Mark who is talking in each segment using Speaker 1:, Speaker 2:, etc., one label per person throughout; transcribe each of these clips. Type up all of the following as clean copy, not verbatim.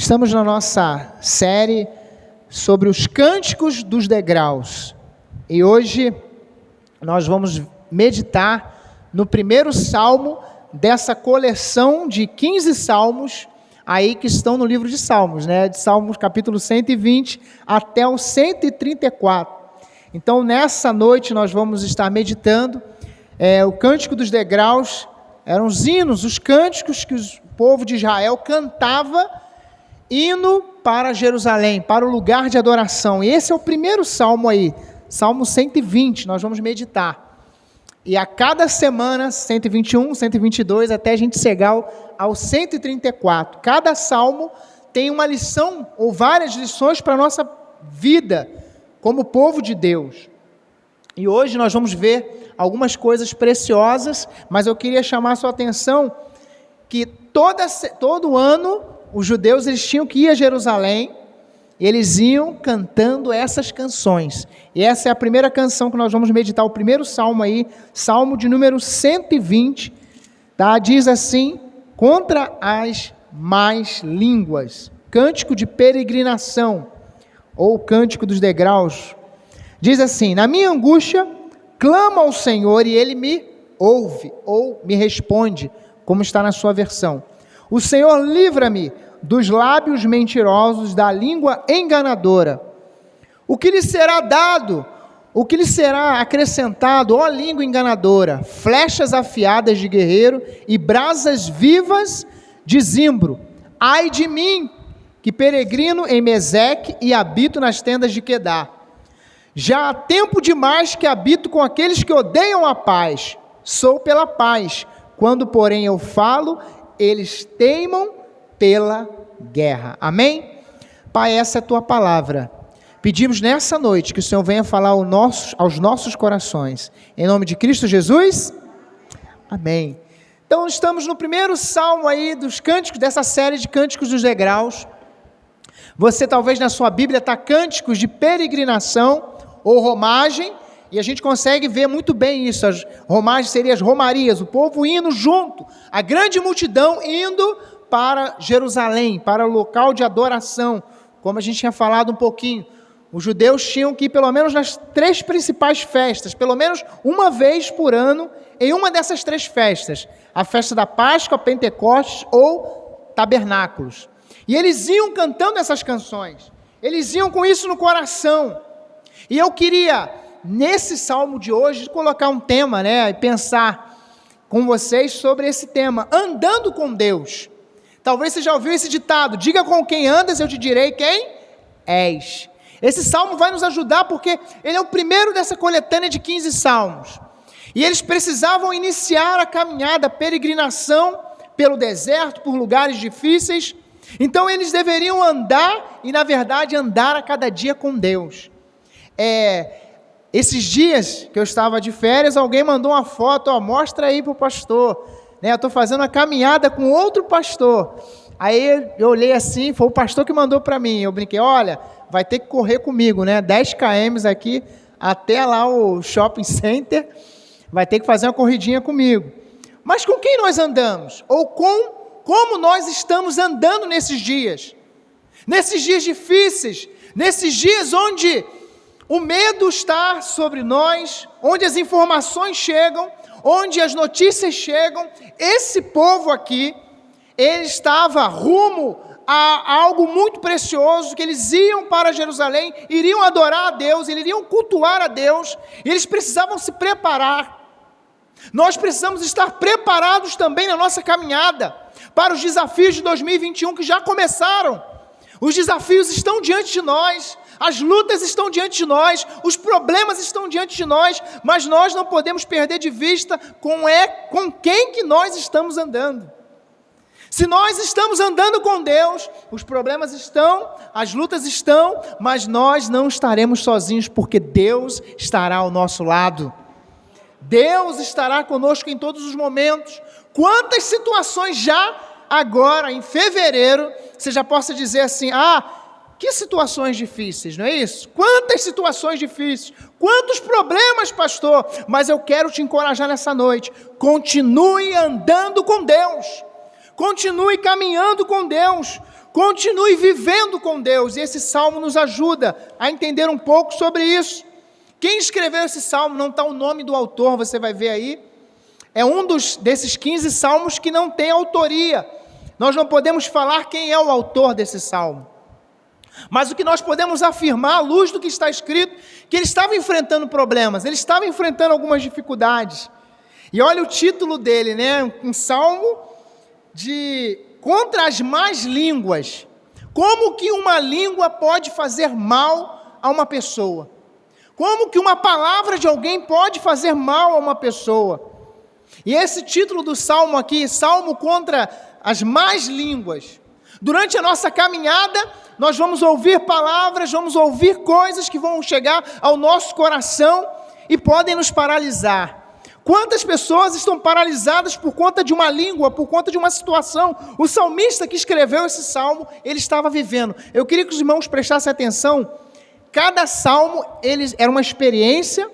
Speaker 1: Estamos na nossa série sobre os cânticos dos degraus. E hoje nós vamos meditar no primeiro salmo dessa coleção de 15 salmos aí que estão no livro de Salmos, né? De Salmos capítulo 120 até o 134. Então nessa noite nós vamos estar meditando o cântico dos degraus. Eram os hinos, os cânticos que o povo de Israel cantava indo para Jerusalém, para o lugar de adoração. E esse é o primeiro salmo aí, Salmo 120, nós vamos meditar. E a cada semana, 121, 122, até a gente chegar ao 134. Cada salmo tem uma lição ou várias lições para a nossa vida como povo de Deus. E hoje nós vamos ver algumas coisas preciosas, mas eu queria chamar a sua atenção que todo ano os judeus eles tinham que ir a Jerusalém, e eles iam cantando essas canções. E essa é a primeira canção que nós vamos meditar, o primeiro salmo aí, salmo de número 120, tá? Diz assim: contra as más línguas, cântico de peregrinação, ou cântico dos degraus. Diz assim: na minha angústia, clamo ao Senhor e Ele me ouve, ou me responde, como está na sua versão. O Senhor livra-me dos lábios mentirosos, da língua enganadora. O que lhe será dado? O que lhe será acrescentado, ó língua enganadora? Flechas afiadas de guerreiro e brasas vivas de zimbro. Ai de mim, que peregrino em Meseque e habito nas tendas de Quedar. Já há tempo demais que habito com aqueles que odeiam a paz. Sou pela paz. Quando, porém, eu falo, eles teimam pela guerra. Amém? Pai, essa é a tua palavra. Pedimos nessa noite que o Senhor venha falar aos nossos corações. Em nome de Cristo Jesus. Amém. Então, estamos no primeiro salmo aí dos cânticos, dessa série de cânticos dos degraus. Você talvez na sua Bíblia está cânticos de peregrinação ou romagem, e a gente consegue ver muito bem isso. As romagens seriam as romarias, o povo indo junto, a grande multidão indo para Jerusalém, para o local de adoração. Como a gente tinha falado um pouquinho, os judeus tinham que ir pelo menos nas 3 principais festas, pelo menos uma vez por ano, em uma dessas 3 festas, a festa da Páscoa, Pentecostes ou Tabernáculos. E eles iam cantando essas canções, eles iam com isso no coração. E eu queria, nesse salmo de hoje, colocar um tema, né, e pensar com vocês sobre esse tema, andando com Deus. Talvez você já ouviu esse ditado: diga com quem andas, eu te direi quem és. Esse salmo vai nos ajudar porque ele é o primeiro dessa coletânea de 15 salmos. E eles precisavam iniciar a caminhada, a peregrinação pelo deserto, por lugares difíceis. Então eles deveriam andar, e na verdade andar a cada dia com Deus. Esses dias que eu estava de férias, alguém mandou uma foto, mostra aí para o pastor, né? Eu estou fazendo uma caminhada com outro pastor. Aí eu olhei assim, foi o pastor que mandou para mim. Eu brinquei: olha, vai ter que correr comigo, né? 10 km aqui até lá o shopping center, vai ter que fazer uma corridinha comigo. Mas com quem nós andamos? Ou como nós estamos andando nesses dias? Nesses dias difíceis, nesses dias onde o medo está sobre nós, onde as informações chegam, onde as notícias chegam. Esse povo aqui, ele estava rumo a algo muito precioso, que eles iam para Jerusalém, iriam adorar a Deus, eles iriam cultuar a Deus, e eles precisavam se preparar. Nós precisamos estar preparados também na nossa caminhada, para os desafios de 2021 que já começaram. Os desafios estão diante de nós, as lutas estão diante de nós, os problemas estão diante de nós, mas nós não podemos perder de vista com quem que nós estamos andando. Se nós estamos andando com Deus, os problemas estão, as lutas estão, mas nós não estaremos sozinhos, porque Deus estará ao nosso lado. Deus estará conosco em todos os momentos. Quantas situações já agora, em fevereiro, você já possa dizer assim: que situações difíceis, não é isso? Quantas situações difíceis, quantos problemas, pastor, mas eu quero te encorajar nessa noite: continue andando com Deus, continue caminhando com Deus, continue vivendo com Deus. E esse salmo nos ajuda a entender um pouco sobre isso. Quem escreveu esse salmo, não está o nome do autor, você vai ver aí. É um desses 15 salmos que não tem autoria. Nós não podemos falar quem é o autor desse salmo. Mas o que nós podemos afirmar, à luz do que está escrito, que ele estava enfrentando problemas, ele estava enfrentando algumas dificuldades. E olha o título dele, né? Um salmo contra as más línguas. Como que uma língua pode fazer mal a uma pessoa? Como que uma palavra de alguém pode fazer mal a uma pessoa? E esse título do salmo aqui, Salmo contra as más línguas. Durante a nossa caminhada, nós vamos ouvir palavras, vamos ouvir coisas que vão chegar ao nosso coração e podem nos paralisar. Quantas pessoas estão paralisadas por conta de uma língua, por conta de uma situação? O salmista que escreveu esse salmo, ele estava vivendo. Eu queria que os irmãos prestassem atenção. Cada salmo era uma experiência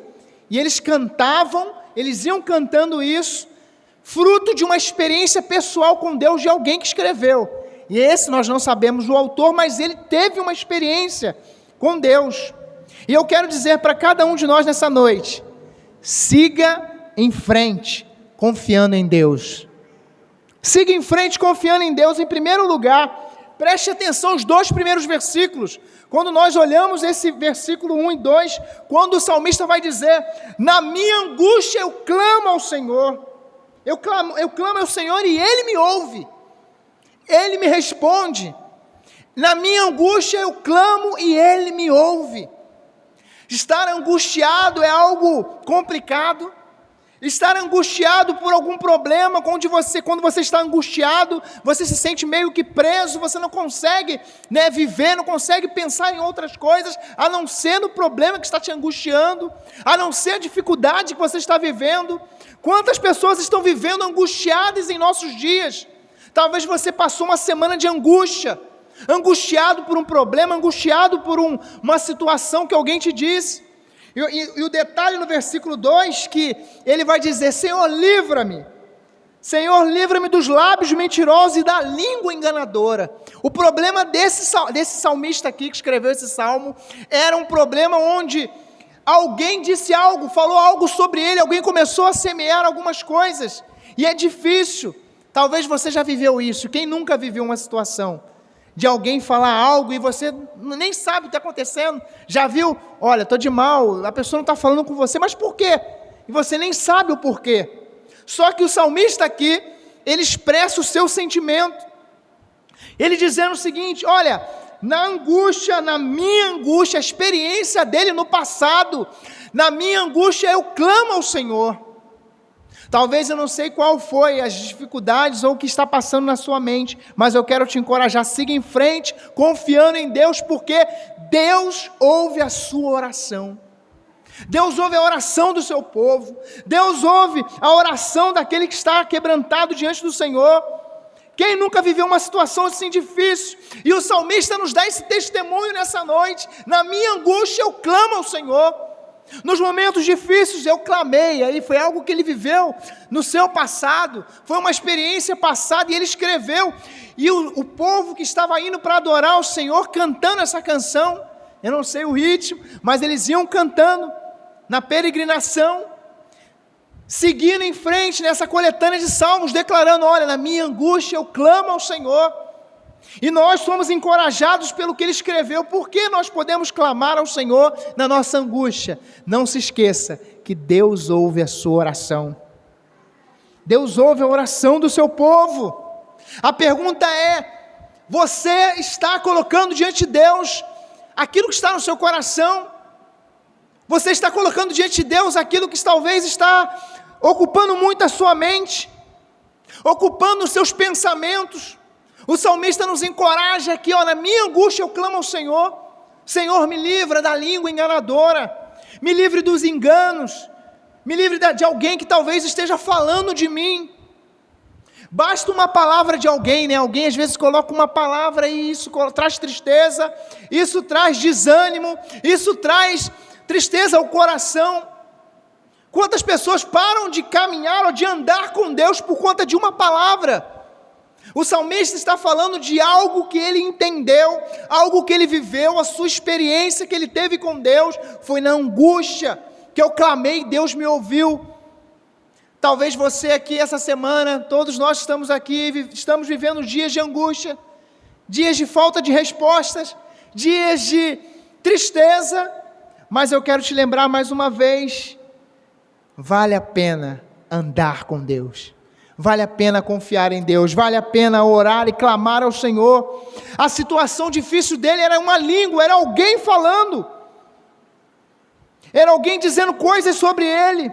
Speaker 1: e eles cantavam, eles iam cantando isso, fruto de uma experiência pessoal com Deus de alguém que escreveu. E esse nós não sabemos o autor, mas ele teve uma experiência com Deus. E eu quero dizer para cada um de nós nessa noite, siga em frente, confiando em Deus. Siga em frente, confiando em Deus. Em primeiro lugar, preste atenção aos 2 primeiros versículos. Quando nós olhamos esse versículo 1 e 2, quando o salmista vai dizer, na minha angústia eu clamo ao Senhor. Eu clamo ao Senhor e Ele me ouve. Ele me responde. Na minha angústia eu clamo e Ele me ouve. Estar angustiado é algo complicado. Estar angustiado por algum problema, quando você está angustiado, você se sente meio que preso, você não consegue viver, não consegue pensar em outras coisas, a não ser no problema que está te angustiando, a não ser a dificuldade que você está vivendo. Quantas pessoas estão vivendo angustiadas em nossos dias? Talvez você passou uma semana de angústia, angustiado por um problema, angustiado por uma situação que alguém te disse. E o detalhe no versículo 2, que ele vai dizer, Senhor, livra-me dos lábios mentirosos e da língua enganadora. O problema desse salmista aqui, que escreveu esse salmo, era um problema onde alguém disse algo, falou algo sobre ele, alguém começou a semear algumas coisas, e é difícil. Talvez você já viveu isso. Quem nunca viveu uma situação de alguém falar algo e você nem sabe o que está acontecendo? Já viu? Olha, estou de mal, a pessoa não está falando com você, mas por quê? E você nem sabe o porquê. Só que o salmista aqui, ele expressa o seu sentimento. Ele dizendo o seguinte, olha, na minha angústia, a experiência dele no passado, na minha angústia eu clamo ao Senhor. Talvez eu não sei qual foi as dificuldades ou o que está passando na sua mente, mas eu quero te encorajar, siga em frente, confiando em Deus, porque Deus ouve a sua oração. Deus ouve a oração do seu povo. Deus ouve a oração daquele que está quebrantado diante do Senhor. Quem nunca viveu uma situação assim difícil? E o salmista nos dá esse testemunho nessa noite. Na minha angústia eu clamo ao Senhor. Nos momentos difíceis eu clamei, aí foi algo que ele viveu no seu passado, foi uma experiência passada e ele escreveu, e o povo que estava indo para adorar o Senhor, cantando essa canção, eu não sei o ritmo, mas eles iam cantando, na peregrinação, seguindo em frente nessa coletânea de salmos, declarando, olha, na minha angústia eu clamo ao Senhor. E nós somos encorajados pelo que ele escreveu. Por que nós podemos clamar ao Senhor na nossa angústia? Não se esqueça que Deus ouve a sua oração. Deus ouve a oração do seu povo. A pergunta é, você está colocando diante de Deus aquilo que está no seu coração? Você está colocando diante de Deus aquilo que talvez está ocupando muito a sua mente, ocupando os seus pensamentos? O salmista nos encoraja aqui, na minha angústia eu clamo ao Senhor. Senhor, me livra da língua enganadora, me livre dos enganos, me livre de alguém que talvez esteja falando de mim. Basta uma palavra de alguém, Alguém às vezes coloca uma palavra e isso traz tristeza, isso traz desânimo, isso traz tristeza ao coração. Quantas pessoas param de caminhar ou de andar com Deus por conta de uma palavra? O salmista está falando de algo que ele entendeu, algo que ele viveu, a sua experiência que ele teve com Deus, foi na angústia que eu clamei e Deus me ouviu. Talvez você aqui essa semana, todos nós estamos aqui, estamos vivendo dias de angústia, dias de falta de respostas, dias de tristeza, mas eu quero te lembrar mais uma vez, vale a pena andar com Deus. Vale a pena confiar em Deus, vale a pena orar e clamar ao Senhor. A situação difícil dele era uma língua, era alguém falando, era alguém dizendo coisas sobre ele,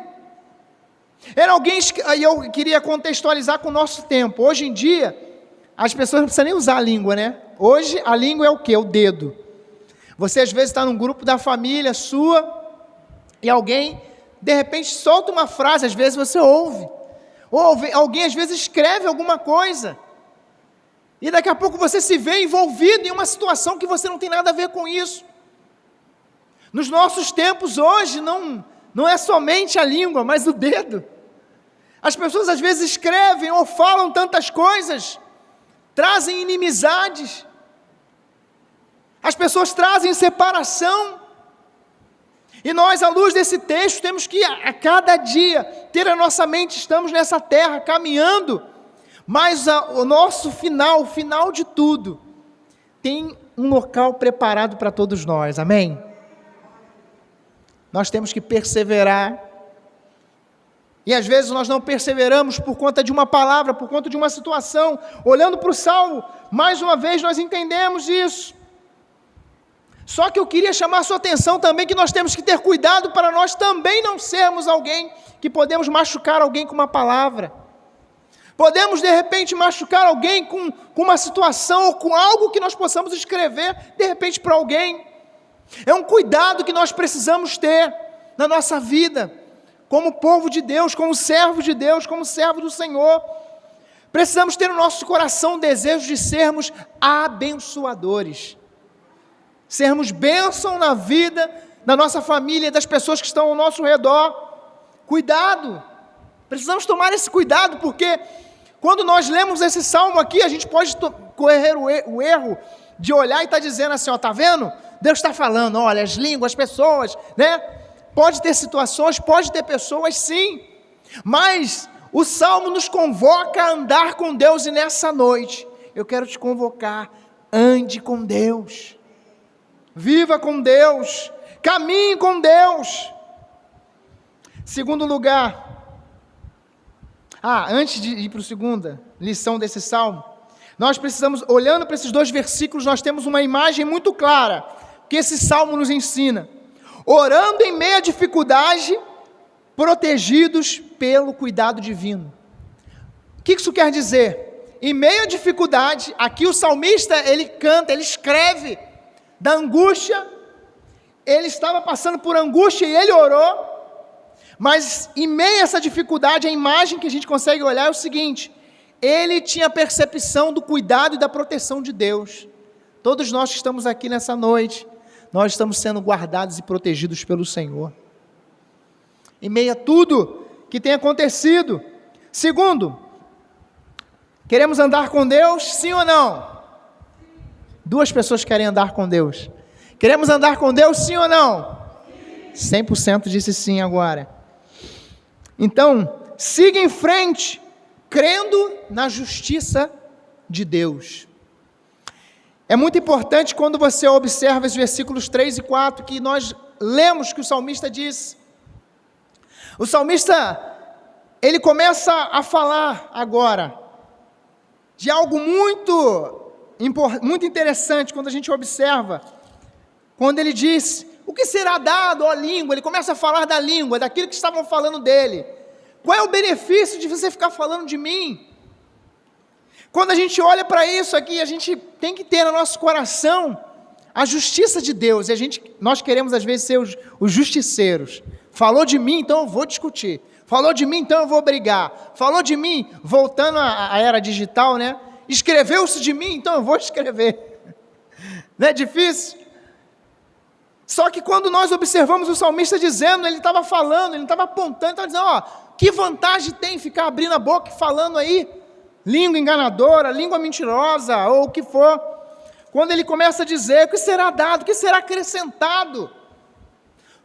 Speaker 1: era alguém, e eu queria contextualizar com o nosso tempo. Hoje em dia, as pessoas não precisam nem usar a língua, né? Hoje a língua é o quê? O dedo. Você às vezes está num grupo da família sua, e alguém, de repente, solta uma frase, às vezes você ouve, ou alguém às vezes escreve alguma coisa, e daqui a pouco você se vê envolvido em uma situação que você não tem nada a ver com isso. Nos nossos tempos hoje, não é somente a língua, mas o dedo. As pessoas às vezes escrevem ou falam tantas coisas, trazem inimizades, as pessoas trazem separação, e nós, à luz desse texto, temos que a cada dia ter a nossa mente, estamos nessa terra caminhando, mas o nosso final, o final de tudo, tem um local preparado para todos nós, amém? Nós temos que perseverar, e às vezes nós não perseveramos por conta de uma palavra, por conta de uma situação. Olhando para o Salmo, mais uma vez nós entendemos isso. Só que eu queria chamar a sua atenção também que nós temos que ter cuidado para nós também não sermos alguém que podemos machucar alguém com uma palavra. Podemos de repente machucar alguém com uma situação ou com algo que nós possamos escrever de repente para alguém. É um cuidado que nós precisamos ter na nossa vida, como povo de Deus, como servo de Deus, como servo do Senhor. Precisamos ter no nosso coração o desejo de sermos abençoadores. Sermos bênção na vida da nossa família, das pessoas que estão ao nosso redor. Cuidado, precisamos tomar esse cuidado, porque quando nós lemos esse salmo aqui, a gente pode correr o erro de olhar e estar dizendo assim, ó, tá vendo? Deus está falando, olha, as línguas, as pessoas, né? Pode ter situações, pode ter pessoas, sim, mas o salmo nos convoca a andar com Deus, e nessa noite, eu quero te convocar, ande com Deus. Viva com Deus, caminhe com Deus. Segundo lugar, antes de ir para a segunda lição desse salmo, nós precisamos, olhando para esses 2 versículos, nós temos uma imagem muito clara, que esse salmo nos ensina. Orando em meio à dificuldade, protegidos pelo cuidado divino. O que isso quer dizer? Em meio à dificuldade, aqui o salmista, ele canta, ele escreve, da angústia, ele estava passando por angústia e ele orou, mas em meio a essa dificuldade, a imagem que a gente consegue olhar é o seguinte, ele tinha percepção do cuidado e da proteção de Deus. Todos nós que estamos aqui nessa noite, nós estamos sendo guardados e protegidos pelo Senhor, em meio a tudo que tem acontecido. Segundo, queremos andar com Deus, sim ou não? 2 pessoas querem andar com Deus. Queremos andar com Deus, sim ou não? 100% disse sim agora. Então, siga em frente, crendo na justiça de Deus. É muito importante quando você observa os versículos 3 e 4, que nós lemos que o salmista diz. O salmista, ele começa a falar agora de algo muito interessante quando a gente observa, quando ele diz, o que será dado à língua? Ele começa a falar da língua, daquilo que estavam falando dele. Qual é o benefício de você ficar falando de mim? Quando a gente olha para isso aqui, a gente tem que ter no nosso coração a justiça de Deus, e nós queremos às vezes ser os justiceiros. Falou de mim, então eu vou discutir. Falou de mim, então eu vou brigar. Falou de mim, voltando à era digital, né? Escreveu-se de mim, então eu vou escrever. Não é difícil? Só que quando nós observamos o salmista dizendo, ele estava falando, ele estava apontando, estava dizendo, ó, que vantagem tem ficar abrindo a boca e falando aí língua enganadora, língua mentirosa, ou o que for. Quando ele começa a dizer: o que será dado, o que será acrescentado?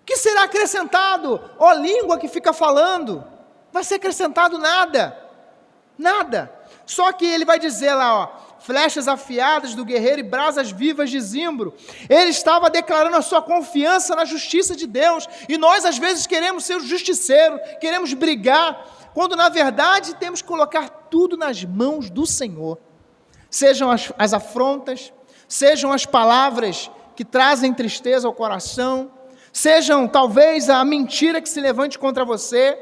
Speaker 1: O que será acrescentado? Ó língua que fica falando, vai ser acrescentado nada, nada. Só que ele vai dizer lá, ó, flechas afiadas do guerreiro e brasas vivas de zimbro. Ele estava declarando a sua confiança na justiça de Deus, e nós às vezes queremos ser o justiceiro, queremos brigar, quando na verdade temos que colocar tudo nas mãos do Senhor. Sejam as afrontas, sejam as palavras que trazem tristeza ao coração, sejam talvez a mentira que se levante contra você.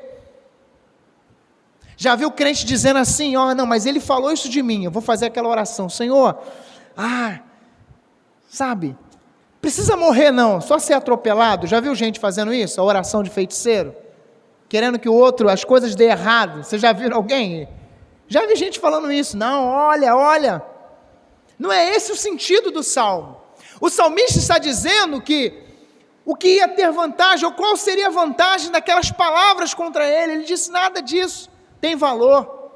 Speaker 1: Já viu crente dizendo assim: ó, não, mas ele falou isso de mim, eu vou fazer aquela oração: Senhor, sabe, precisa morrer não, só ser atropelado. Já viu gente fazendo isso? A oração de feiticeiro, querendo que o outro, as coisas dê errado. Você já viu alguém? Já vi gente falando isso. Não, olha, não é esse o sentido do salmo. O salmista está dizendo que o que ia ter vantagem, ou qual seria a vantagem daquelas palavras contra ele. Ele disse: nada disso tem valor.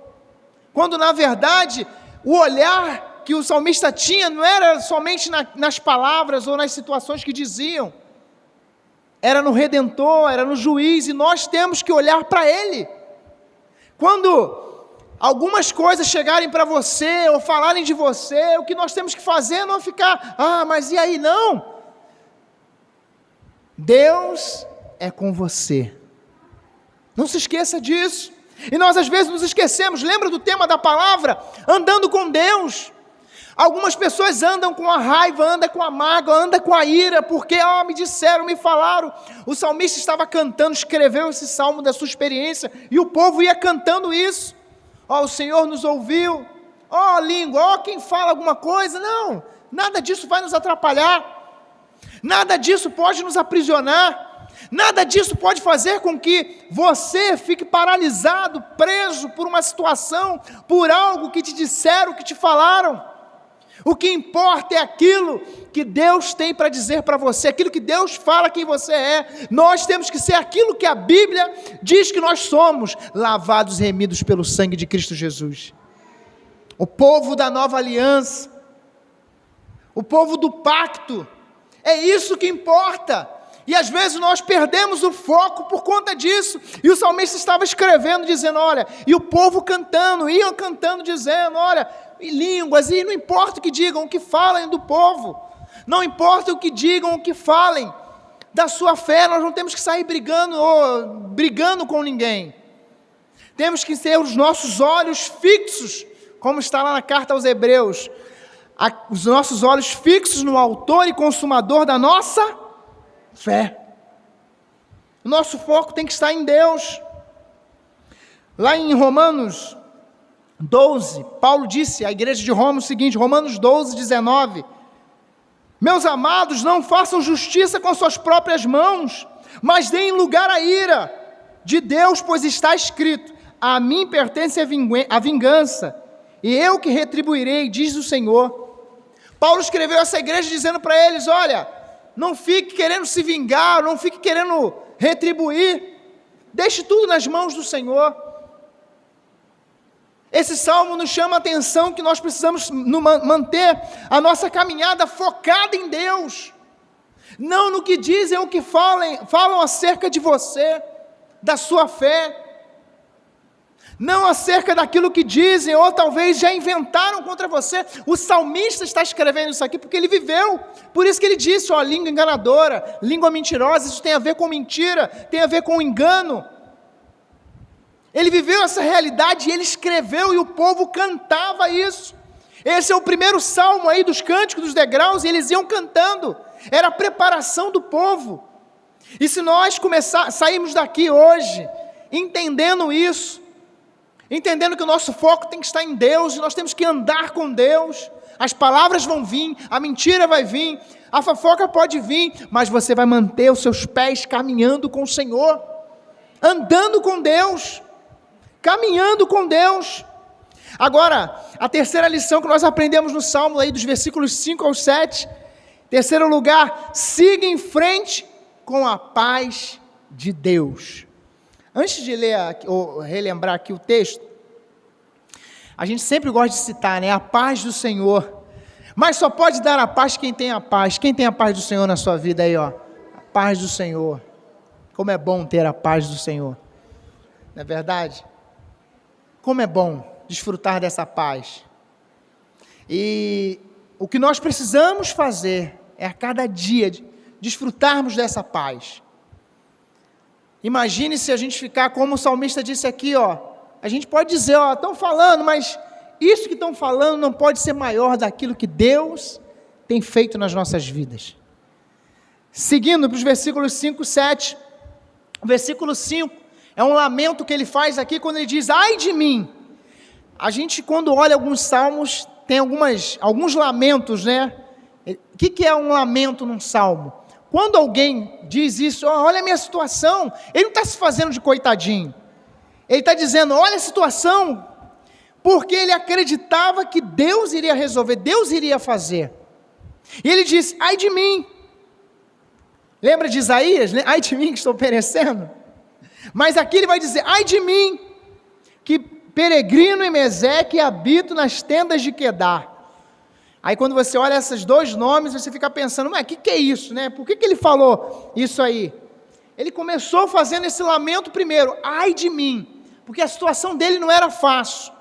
Speaker 1: Quando na verdade o olhar que o salmista tinha não era somente nas palavras ou nas situações que diziam, era no Redentor, era no Juiz, e nós temos que olhar para Ele. Quando algumas coisas chegarem para você, ou falarem de você, o que nós temos que fazer é não ficar: mas e aí? Não, Deus é com você, não se esqueça disso. E nós às vezes nos esquecemos. Lembra do tema da palavra? Andando com Deus. Algumas pessoas andam com a raiva, andam com a mágoa, andam com a ira, porque me disseram, me falaram. O salmista estava cantando, escreveu esse salmo da sua experiência, e o povo ia cantando isso. O Senhor nos ouviu. Língua, quem fala alguma coisa. Não, nada disso vai nos atrapalhar, nada disso pode nos aprisionar, nada disso pode fazer com que você fique paralisado, preso por uma situação, por algo que te disseram, que te falaram. O que importa é aquilo que Deus tem para dizer para você, aquilo que Deus fala quem você é. Nós temos que ser aquilo que a Bíblia diz que nós somos: lavados e remidos pelo sangue de Cristo Jesus. O povo da nova aliança, o povo do pacto, é isso que importa. E às vezes nós perdemos o foco por conta disso. E o salmista estava escrevendo, dizendo: olha, e o povo cantando, iam cantando, dizendo: olha, em línguas, e não importa o que digam, o que falem do povo, não importa o que digam, o que falem da sua fé, nós não temos que sair brigando com ninguém. Temos que ter os nossos olhos fixos, como está lá na carta aos Hebreus, os nossos olhos fixos no autor e consumador da nossa fé. O nosso foco tem que estar em Deus. Lá em Romanos 12, Paulo disse à igreja de Roma o seguinte, Romanos 12, 19: meus amados, não façam justiça com suas próprias mãos, mas deem lugar à ira de Deus, pois está escrito: a mim pertence a vingança, e eu que retribuirei, diz o Senhor. Paulo escreveu essa igreja dizendo para eles: olha, não fique querendo se vingar, não fique querendo retribuir, deixe tudo nas mãos do Senhor. Esse salmo nos chama a atenção que nós precisamos manter a nossa caminhada focada em Deus, não no que dizem ou que falam acerca de você, da sua fé, não acerca daquilo que dizem ou talvez já inventaram contra você. O salmista está escrevendo isso aqui porque ele viveu, por isso que ele disse: língua enganadora, língua mentirosa. Isso tem a ver com mentira, tem a ver com engano. Ele viveu essa realidade e ele escreveu, e o povo cantava isso. Esse é o primeiro salmo aí dos cânticos dos degraus, e eles iam cantando, era a preparação do povo. E se nós sairmos daqui hoje entendendo isso, entendendo que o nosso foco tem que estar em Deus, e nós temos que andar com Deus, as palavras vão vir, a mentira vai vir, a fofoca pode vir, mas você vai manter os seus pés caminhando com o Senhor, andando com Deus, caminhando com Deus. Agora, a terceira lição que nós aprendemos no Salmo, aí dos versículos 5 ao 7, terceiro lugar: siga em frente com a paz de Deus. Antes de ler ou relembrar aqui o texto, A gente sempre gosta de citar, né? A paz do Senhor. Mas só pode dar a paz quem tem a paz. Quem tem a paz do Senhor na sua vida aí, ó? A paz do Senhor. Como é bom ter a paz do Senhor. Não é verdade? Como é bom desfrutar dessa paz. E o que nós precisamos fazer é a cada dia desfrutarmos dessa paz. Imagine se a gente ficar como o salmista disse aqui, ó. A gente pode dizer, ó, estão falando, mas isso que estão falando não pode ser maior daquilo que Deus tem feito nas nossas vidas. Seguindo para os versículos 5, 7. O versículo 5 é um lamento que ele faz aqui quando ele diz, ai de mim. A gente, quando olha alguns salmos, tem alguns lamentos, né? O que é um lamento num salmo? Quando alguém diz isso, oh, olha a minha situação, ele não está se fazendo de coitadinho. Ele está dizendo, olha a situação, porque ele acreditava que Deus iria resolver, Deus iria fazer. E ele diz, ai de mim. Lembra de Isaías, né? Ai de mim que estou perecendo. Mas aqui ele vai dizer, ai de mim, que peregrino em Meseque e habito nas tendas de Quedar. Aí quando você olha esses dois nomes, você fica pensando, mas o que é isso, né? Por que ele falou isso aí? Ele começou fazendo esse lamento primeiro, ai de mim, porque a situação dele não era fácil.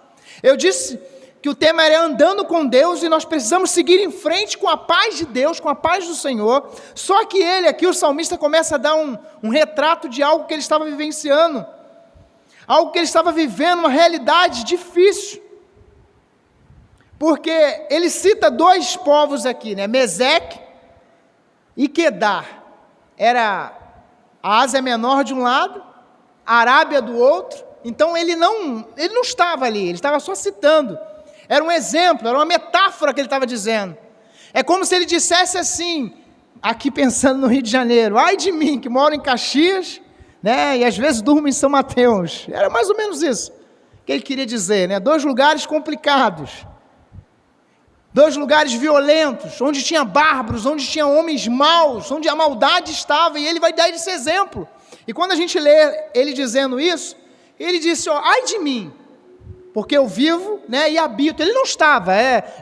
Speaker 1: Eu disse que o tema era andando com Deus e nós precisamos seguir em frente com a paz de Deus, com a paz do Senhor. Só que ele aqui, o salmista, começa a dar um retrato de algo que ele estava vivenciando, algo que ele estava vivendo, uma realidade difícil. Porque ele cita dois povos aqui, né? Meseque e Quedar. Era a Ásia Menor de um lado, a Arábia do outro. Então ele não estava ali, ele estava só citando. Era um exemplo, era uma metáfora que ele estava dizendo. É como se ele dissesse assim, aqui pensando no Rio de Janeiro, ai de mim que moro em Caxias, né? E às vezes durmo em São Mateus. Era mais ou menos isso que ele queria dizer, né? Dois lugares complicados. Dois lugares violentos, onde tinha bárbaros, onde tinha homens maus, onde a maldade estava, e ele vai dar esse exemplo. E quando a gente lê ele dizendo isso, ele disse, ó, ai de mim, porque eu vivo, né, e habito. Ele não estava,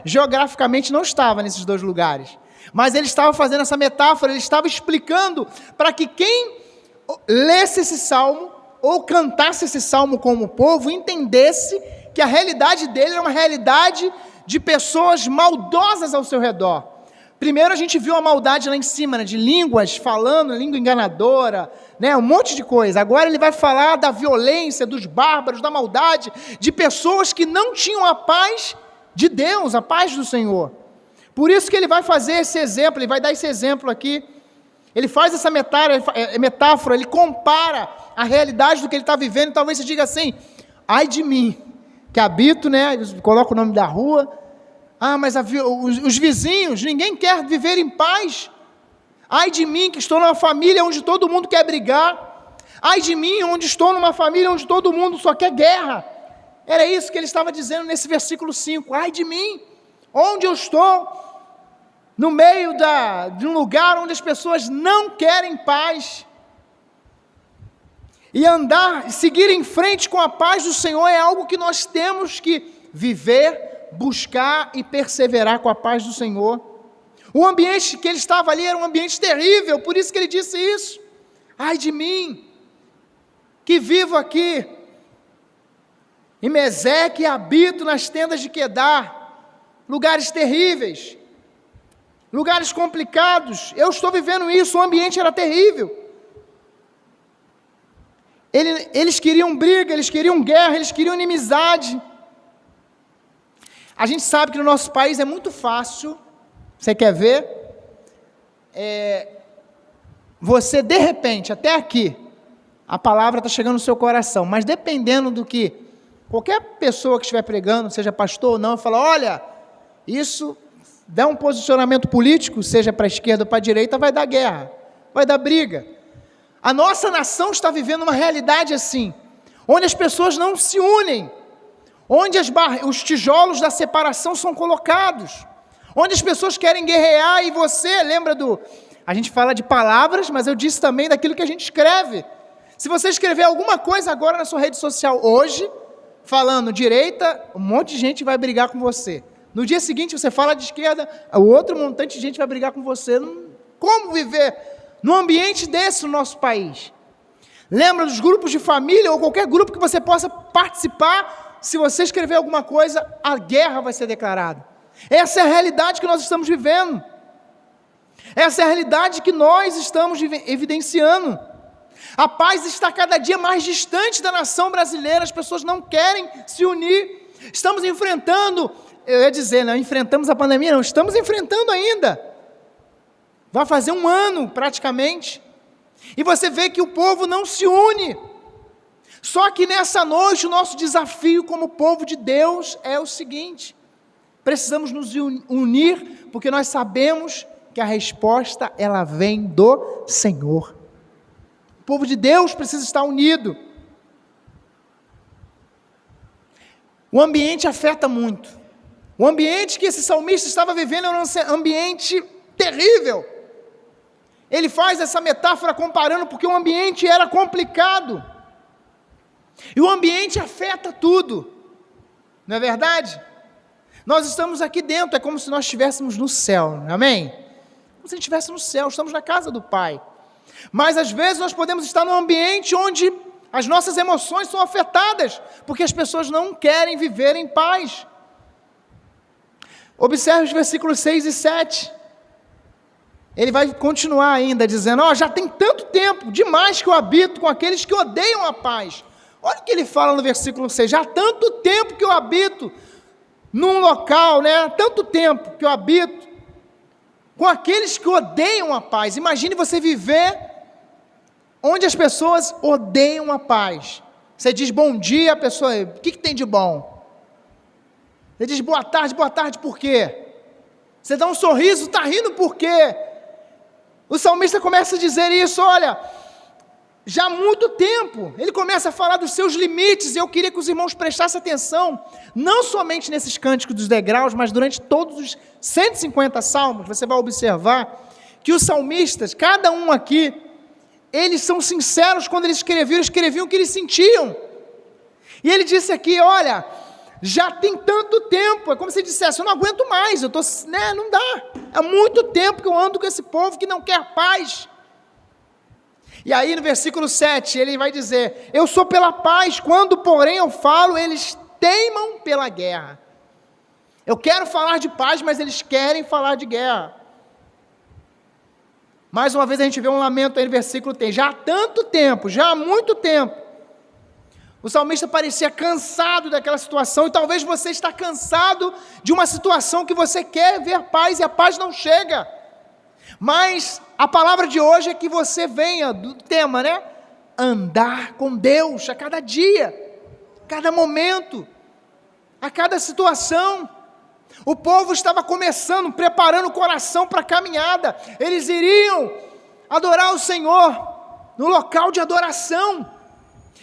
Speaker 1: geograficamente não estava nesses dois lugares, mas ele estava fazendo essa metáfora, ele estava explicando para que quem lesse esse salmo, ou cantasse esse salmo como povo, entendesse que a realidade dele era uma realidade de pessoas maldosas ao seu redor. Primeiro a gente viu a maldade lá em cima, né, de línguas falando, língua enganadora, né, um monte de coisa. Agora ele vai falar da violência, dos bárbaros, da maldade, de pessoas que não tinham a paz de Deus, a paz do Senhor. Por isso que ele vai fazer esse exemplo, ele vai dar esse exemplo aqui. Ele faz essa metáfora, ele compara a realidade do que ele está vivendo, e talvez você diga assim, ai de mim, que habito, né, coloca o nome da rua, mas os vizinhos, ninguém quer viver em paz, ai de mim que estou numa família onde todo mundo quer brigar, ai de mim onde estou numa família onde todo mundo só quer guerra. Era isso que ele estava dizendo nesse versículo 5, ai de mim, onde eu estou, no meio de um lugar onde as pessoas não querem paz. E seguir em frente com a paz do Senhor é algo que nós temos que viver, buscar e perseverar com a paz do Senhor. O ambiente que ele estava ali era um ambiente terrível, por isso que ele disse isso. Ai de mim, que vivo aqui em Meseque e habito nas tendas de Quedar, lugares terríveis, lugares complicados. Eu estou vivendo isso, o ambiente era terrível. Eles queriam briga, eles queriam guerra, eles queriam inimizade. A gente sabe que no nosso país é muito fácil, você quer ver? Você de repente, até aqui, a palavra está chegando no seu coração, mas dependendo do que qualquer pessoa que estiver pregando, seja pastor ou não, fala, olha, isso dá um posicionamento político, seja para a esquerda ou para a direita, vai dar guerra, vai dar briga. A nossa nação está vivendo uma realidade assim, onde as pessoas não se unem, onde os tijolos da separação são colocados, onde as pessoas querem guerrear, e você lembra a gente fala de palavras, mas eu disse também daquilo que a gente escreve. Se você escrever alguma coisa agora na sua rede social hoje, falando direita, um monte de gente vai brigar com você. No dia seguinte você fala de esquerda, o outro montante de gente vai brigar com você. Como viver num ambiente desse no nosso país? Lembra dos grupos de família ou qualquer grupo que você possa participar? Se você escrever alguma coisa, a guerra vai ser declarada. Essa é a realidade que nós estamos vivendo. Essa é a realidade que nós estamos evidenciando. A paz está cada dia mais distante da nação brasileira, as pessoas não querem se unir. Estamos enfrentando, eu ia dizer, não enfrentamos a pandemia, não, estamos enfrentando ainda. Vai fazer 1 ano praticamente. E você vê que o povo não se une. Só que nessa noite o nosso desafio como povo de Deus é o seguinte: precisamos nos unir, porque nós sabemos que a resposta ela vem do Senhor. O povo de Deus precisa estar unido. O ambiente afeta muito. O ambiente que esse salmista estava vivendo era um ambiente terrível. Ele faz essa metáfora comparando porque o ambiente era complicado. E o ambiente afeta tudo. Não é verdade? Nós estamos aqui dentro, é como se nós estivéssemos no céu, amém? Como se a gente estivesse no céu, estamos na casa do Pai. Mas às vezes nós podemos estar num ambiente onde as nossas emoções são afetadas, porque as pessoas não querem viver em paz. Observe os versículos 6 e 7. Ele vai continuar ainda dizendo, já tem tanto tempo, demais que eu habito com aqueles que odeiam a paz. Olha o que ele fala no versículo 6, já há tanto tempo que eu habito num local, tanto tempo que eu habito com aqueles que odeiam a paz. Imagine você viver onde as pessoas odeiam a paz. Você diz bom dia, a pessoa, o que tem de bom? Você diz boa tarde por quê? Você dá um sorriso, está rindo por quê? O salmista começa a dizer isso, olha, já há muito tempo, ele começa a falar dos seus limites, e eu queria que os irmãos prestassem atenção, não somente nesses cânticos dos degraus, mas durante todos os 150 salmos, você vai observar que os salmistas, cada um aqui, eles são sinceros quando eles escreviam o que eles sentiam. E ele disse aqui, olha, já tem tanto tempo, é como se ele dissesse, eu não aguento mais, não dá, há muito tempo que eu ando com esse povo que não quer paz. E aí no versículo 7, ele vai dizer, eu sou pela paz, quando porém eu falo, eles teimam pela guerra. Eu quero falar de paz, mas eles querem falar de guerra. Mais uma vez a gente vê um lamento aí no versículo 3, já há tanto tempo, já há muito tempo, o salmista parecia cansado daquela situação, e talvez você está cansado de uma situação que você quer ver paz, e a paz não chega. Mas a palavra de hoje é que você venha, do tema, andar com Deus a cada dia, a cada momento, a cada situação. O povo estava começando, preparando o coração para a caminhada, eles iriam adorar o Senhor no local de adoração,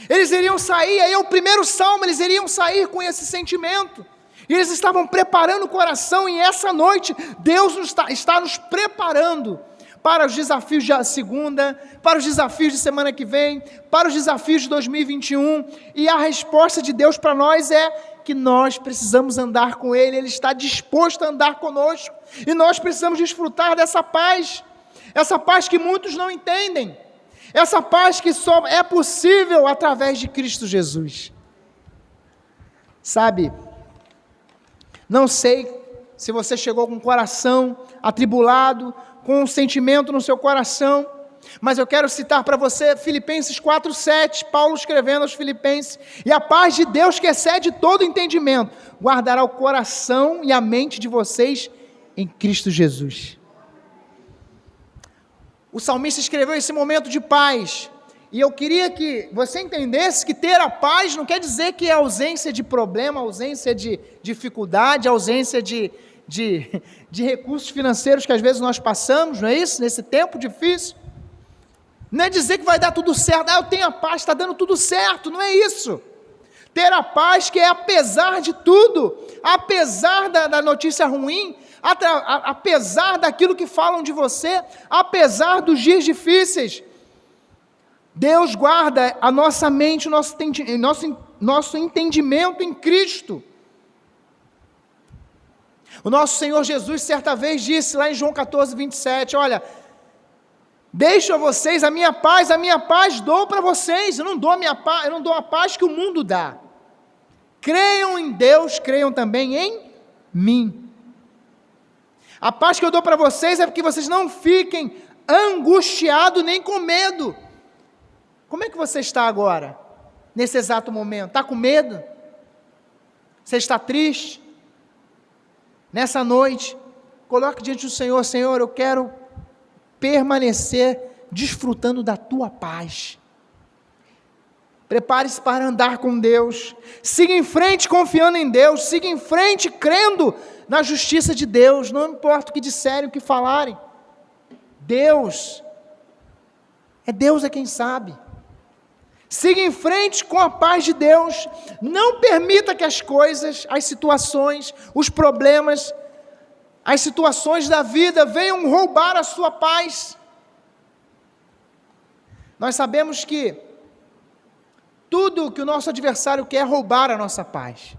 Speaker 1: eles iriam sair, aí é o primeiro salmo, eles iriam sair com esse sentimento, e eles estavam preparando o coração, e essa noite, Deus está nos preparando para os desafios de segunda, para os desafios de semana que vem, para os desafios de 2021, e a resposta de Deus para nós é que nós precisamos andar com Ele, Ele está disposto a andar conosco, e nós precisamos desfrutar dessa paz que muitos não entendem, essa paz que só é possível através de Cristo Jesus. Sabe, não sei se você chegou com o coração atribulado, com um sentimento no seu coração, mas eu quero citar para você Filipenses 4:7, Paulo escrevendo aos Filipenses, e a paz de Deus que excede todo entendimento, guardará o coração e a mente de vocês em Cristo Jesus. O salmista escreveu esse momento de paz, e eu queria que você entendesse que ter a paz não quer dizer que é ausência de problema, ausência de dificuldade, ausência de recursos financeiros que às vezes nós passamos, não é isso? Nesse tempo difícil. Não é dizer que vai dar tudo certo, eu tenho a paz, está dando tudo certo, não é isso. Ter a paz que é apesar de tudo, apesar da notícia ruim, apesar daquilo que falam de você, apesar dos dias difíceis, Deus guarda a nossa mente, nosso nosso entendimento em Cristo. O nosso Senhor Jesus certa vez disse lá em João 14, 27, olha, deixo a vocês a minha paz dou para vocês, eu não dou a paz que o mundo dá. Creiam em Deus, creiam também em mim. A paz que eu dou para vocês é porque vocês não fiquem angustiados nem com medo. Como é que você está agora, nesse exato momento? Está com medo? Você está triste? Nessa noite, coloque diante do Senhor, Senhor, eu quero permanecer desfrutando da tua paz. Prepare-se para andar com Deus, siga em frente confiando em Deus, siga em frente crendo na justiça de Deus, não importa o que disserem, o que falarem, Deus é quem sabe. Siga em frente com a paz de Deus, não permita que as coisas, as situações, os problemas, as situações da vida venham roubar a sua paz. Nós sabemos que tudo que o nosso adversário quer é roubar a nossa paz.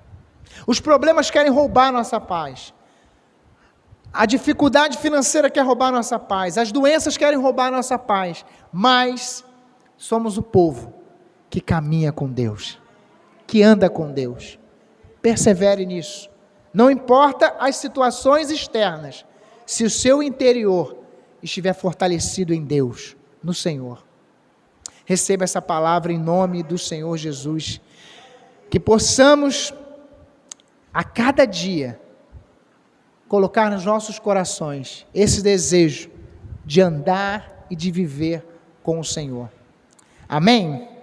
Speaker 1: Os problemas querem roubar a nossa paz. A dificuldade financeira quer roubar a nossa paz. As doenças querem roubar a nossa paz. Mas somos o povo que caminha com Deus, que anda com Deus. Persevere nisso. Não importa as situações externas, se o seu interior estiver fortalecido em Deus, no Senhor. Receba essa palavra em nome do Senhor Jesus, que possamos a cada dia colocar nos nossos corações esse desejo de andar e de viver com o Senhor. Amém?